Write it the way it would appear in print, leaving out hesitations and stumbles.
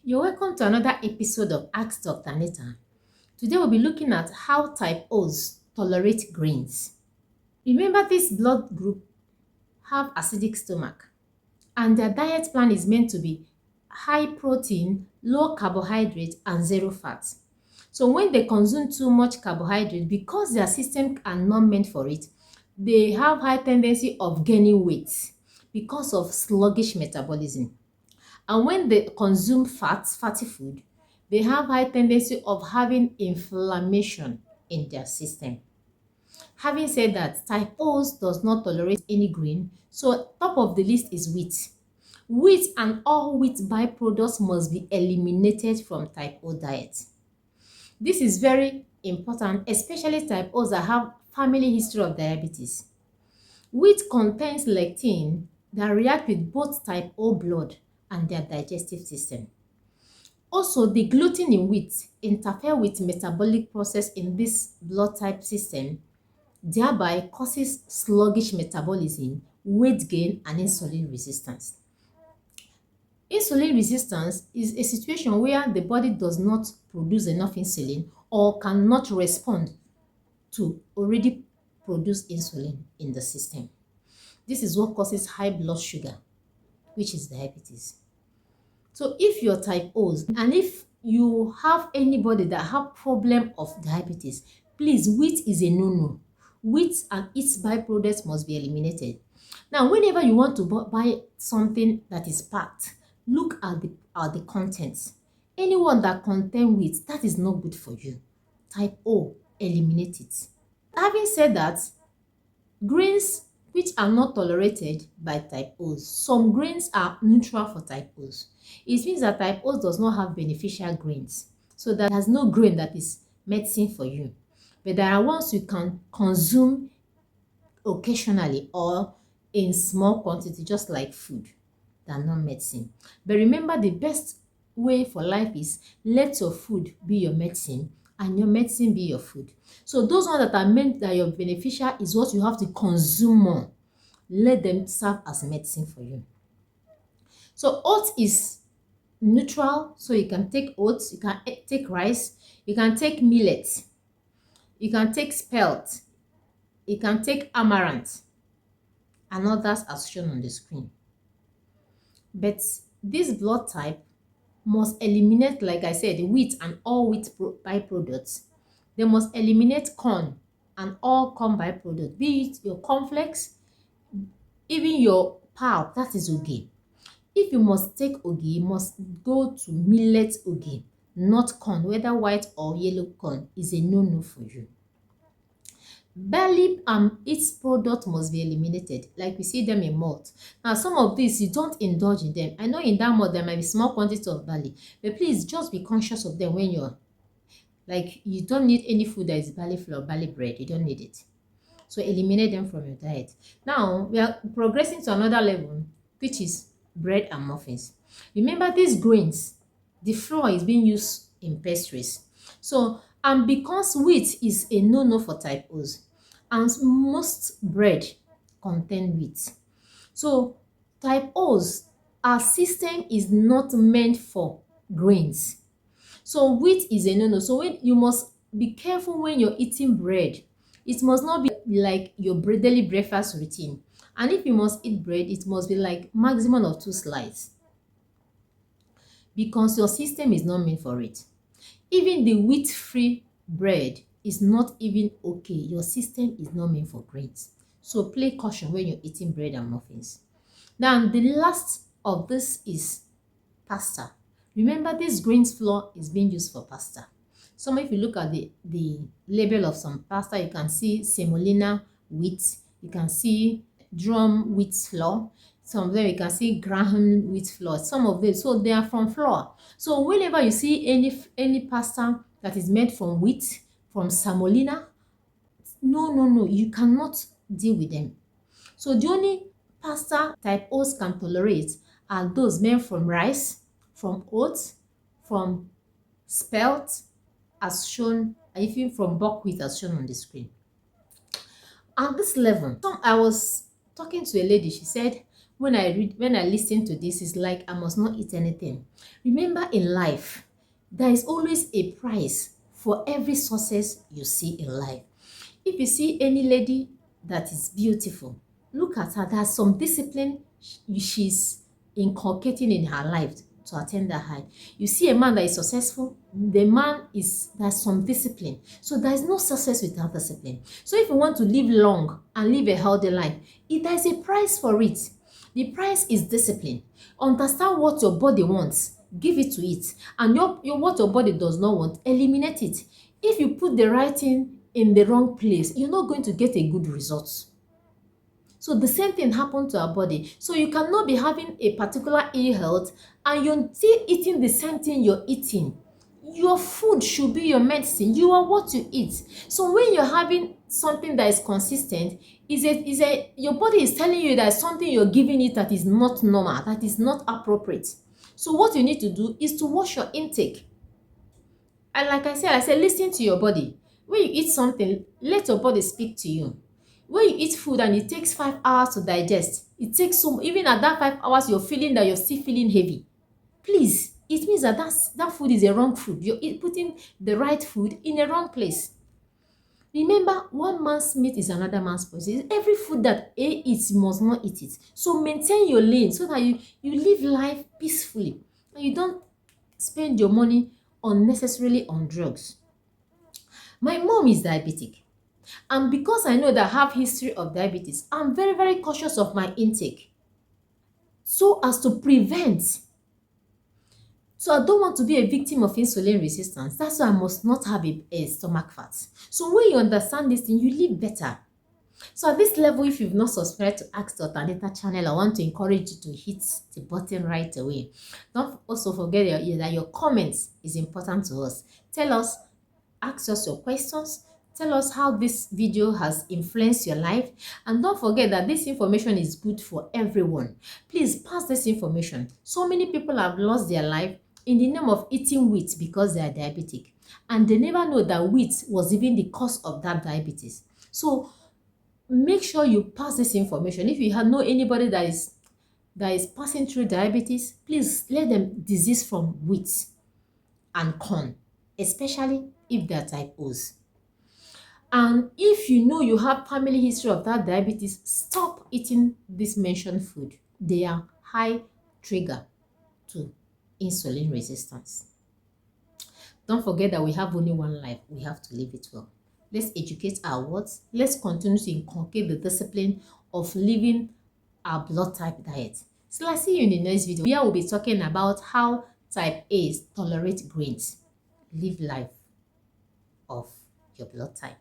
You're welcome to another episode of Ask Dr. Nita. Today we'll be looking at how type O's tolerate grains. Remember, this blood group have acidic stomach and their diet plan is meant to be high protein, low carbohydrate and zero fat. So when they consume too much carbohydrate, because their system are not meant for it, they have high tendency of gaining weight because of sluggish metabolism. And when they consume fatty food, they have high tendency of having inflammation in their system. Having said that, type O's does not tolerate any grain, so top of the list is wheat. Wheat and all wheat byproducts must be eliminated from type O diet. This is very important, especially type O's that have family history of diabetes. Wheat contains lectin that react with both type O blood and their digestive system. Also, the gluten in wheat interfere with metabolic process in this blood type system, thereby causes sluggish metabolism, weight gain, and insulin resistance. Insulin resistance is a situation where the body does not produce enough insulin or cannot respond to already produced insulin in the system. This is what causes high blood sugar, which is diabetes. So if you're type O's and if you have anybody that have problem of diabetes, please, wheat is a no-no. Wheat and its byproducts must be eliminated. Now, whenever you want to buy something that is packed, look at the contents. Anyone that contain wheat, that is not good for you. Type O, eliminate it. Having said that, grains which are not tolerated by type O's. Some grains are neutral for type O's. It means that type O's does not have beneficial grains. So there has no grain that is medicine for you. But there are ones you can consume occasionally or in small quantity, just like food. They are not medicine. But remember, the best way for life is let your food be your medicine and your medicine be your food. So those ones that are meant that your beneficial is what you have to consume more. Let them serve as medicine for you. So oat is neutral, so you can take oats, you can take rice, you can take millet, you can take spelt, you can take amaranth, and others as shown on the screen. But this blood type must eliminate, like I said, wheat and all wheat byproducts. They must eliminate corn and all corn byproducts, be it your cornflakes, even your pap, that is ogi. If you must take ogi, you must go to millet ogi, not corn, whether white or yellow corn is a no-no for you. Barley and its product must be eliminated, like we see them in malt. Now, some of these, you don't indulge in them. I know in that malt there might be small quantity of barley, but please just be conscious of them when you're, like, you don't need any food that is barley flour, barley bread. You don't need it. So eliminate them from your diet. Now, we are progressing to another level, which is bread and muffins. Remember, these grains, the flour is being used in pastries. So, and because wheat is a no-no for type O's, and most bread contain wheat. So type O's, our system is not meant for grains. So wheat is a no-no. So when you must be careful when you're eating bread. It must not be like your daily breakfast routine. And if you must eat bread, it must be like maximum of 2 slices. Because your system is not meant for it. Even the wheat-free bread is not even okay. Your system is not meant for grains. So play caution when you're eating bread and muffins. Now, the last of this is pasta. Remember, this grains flour is being used for pasta. So if you look at the label of some pasta, you can see semolina wheat, you can see drum wheat flour. Some of them you can see Graham wheat flour. Some of them, so they are from flour. So whenever you see any pasta that is made from wheat, from semolina, no, you cannot deal with them. So the only pasta type O's can tolerate are those made from rice, from oats, from spelt, as shown, even from buckwheat as shown on the screen. At this level, I was talking to a lady, she said, when I listen to this, it's like I must not eat anything. Remember, in life, there is always a price for every success you see in life. If you see any lady that is beautiful, look at her. There's some discipline she's inculcating in her life to attain that high. You see a man that is successful, the man is there's some discipline. So there is no success without discipline. So if you want to live long and live a healthy life, there's a price for it. The price is discipline. Understand what your body wants, give it to it, and what your body does not want, eliminate it. If you put the right thing in the wrong place, you're not going to get a good result. So the same thing happened to our body. So you cannot be having a particular ill health and you're still eating the same thing you're eating. Your food should be your medicine. You are what you eat. So when you're having something that is consistent, your body is telling you that something you're giving it that is not normal, that is not appropriate. So what you need to do is to watch your intake. And like I said, listen to your body. When you eat something, let your body speak to you. When you eat food and it takes 5 hours to digest, it takes even at that 5 hours, you're feeling that you're still feeling heavy. Please, it means that that food is a wrong food. You're putting the right food in a wrong place. Remember, one man's meat is another man's poison. Every food that A eats, you must not eat it. So maintain your lane so that you live life peacefully and you don't spend your money unnecessarily on drugs. My mom is diabetic, and because I know that I have history of diabetes, I'm very, very cautious of my intake so as to prevent. So I don't want to be a victim of insulin resistance. That's why I must not have a stomach fat. So when you understand this thing, you live better. So at this level, if you've not subscribed to Ask Dr. Anita channel, I want to encourage you to hit the button right away. Don't also forget that your comments is important to us. Tell us, ask us your questions, tell us how this video has influenced your life, and don't forget that this information is good for everyone. Please pass this information. So many people have lost their life in the name of eating wheat because they are diabetic, and they never know that wheat was even the cause of that diabetes. So make sure you pass this information. If you know anybody that is passing through diabetes, please let them disease from wheat and corn, especially if they are type O's. And if you know you have family history of that diabetes, stop eating this mentioned food. They are high trigger to insulin resistance. Don't forget that we have only one life. We have to live it well. Let's educate our words. Let's continue to inculcate the discipline of living our blood type diet. So I'll see you in the next video. Here we'll be talking about how type A's tolerate grains. Live life of your blood type.